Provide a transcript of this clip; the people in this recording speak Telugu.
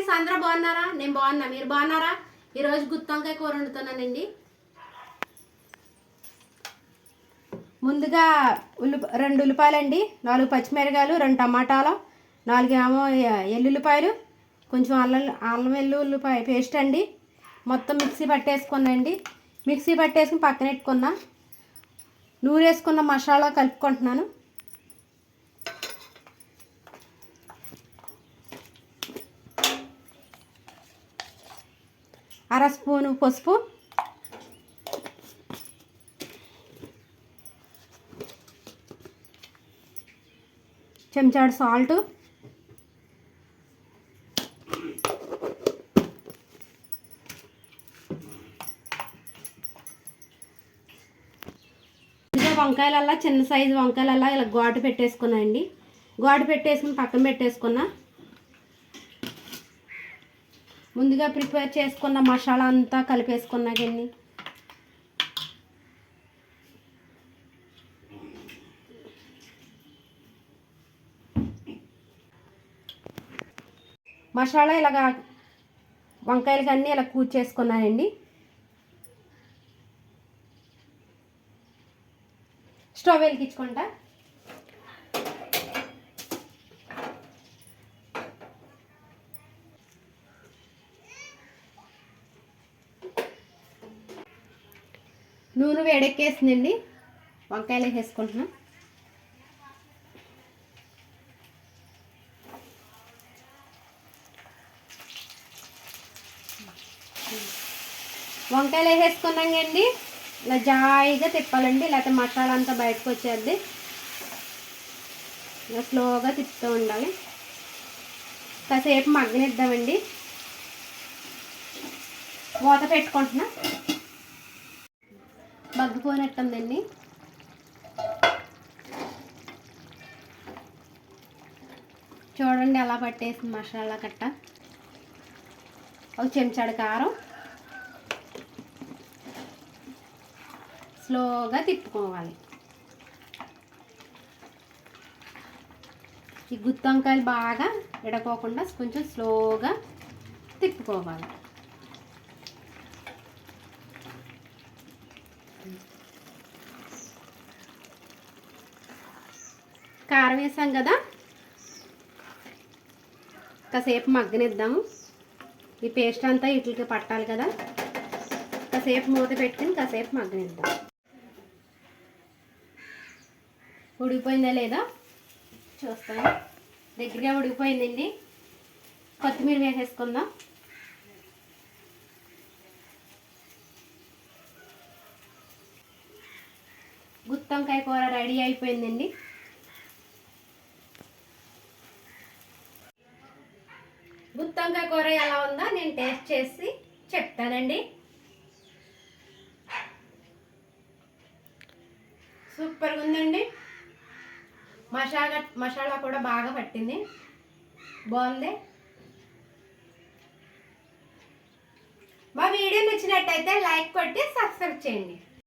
ఫ్రెండ్స్, అందరూ బాగున్నారా? నేను బాగున్నా, మీరు బాగున్నారా? ఈరోజు గుత్తి వంకాయ కూర వండుతున్నానండి. ముందుగా 2 ఉల్లిపాయలండి, 4 పచ్చిమిరకాయలు, 2 టమాటాలు, 4 ఏమో ఎల్లుల్లిపాయలు, కొంచెం అల్లం వెల్లుల్లిపాయ పేస్ట్ అండి. మొత్తం మిక్సీ పట్టేసుకున్నాండి. మిక్సీ పట్టేసుకుని పక్కన పెట్టుకున్నా. నూరేసుకున్న మసాలా కలుపుకుంటున్నాను. అర స్పూను పసుపు, చెంచాడు సాల్ట్, వంకాయలల్లా చిన్న సైజు వంకాయలల్లా ఇలా ఘాటు పెట్టేసుకున్నా అండి. ఘాటు పెట్టేసుకుని పక్కన పెట్టేసుకున్నా. ముందుగా ప్రిపేర్ చేసుకున్న మసాలా అంతా కలిపేసుకున్నా కానీ మసాలా ఇలాగా వంకాయలకి అన్నీ ఇలా కూర్చేసుకున్నానండి. స్టవ్ వెలిగించుకుంటా. నూనె వేడెక్కేసిందండి. వంకాయలు వేసేసుకుంటున్నా. వంకాయలు వేసేసుకున్నాం కండి. ఇలా జాయిగా తిప్పాలండి, లేకపోతే మసాలా అంతా బయటకు వచ్చేద్ది. ఇలా స్లోగా తిప్పుతూ ఉండాలి. కాసేపు మగ్గనిద్దామండి. మూత పెట్టుకుంటున్నా. మగ్గిపోయినట్టుందండి. చూడండి ఎలా పట్టేసింది మసాలా కట్ట. ఒక చెంచాడు కారం, స్లోగా తిప్పుకోవాలి. ఈ గుత్తి వంకాయలు బాగా విడకోకుండా కొంచెం స్లోగా తిప్పుకోవాలి. కారం వేసాం కదా, కాసేపు మగ్గనిద్దాము. ఈ పేస్ట్ అంతా వీటికి పట్టాలి కదా. కాసేపు మూత పెట్టుకుని కాసేపు మగ్గనిద్దాం. ఉడికిపోయిందా లేదా చూస్తాను. దగ్గరగా ఉడికిపోయిందండి. కొత్తిమీర వేసేసుకుందాం. గుత్తి వంకాయ కూర రెడీ అయిపోయిందండి. గుత్తి వంకాయ కూర ఎలా ఉందో నేను టేస్ట్ చేసి చెప్తానండి. సూపర్గా ఉందండి. మసాలా కూడా బాగా పట్టింది. బాగుంది. మా వీడియో నచ్చినట్టయితే లైక్ కొట్టి సబ్స్క్రైబ్ చేయండి.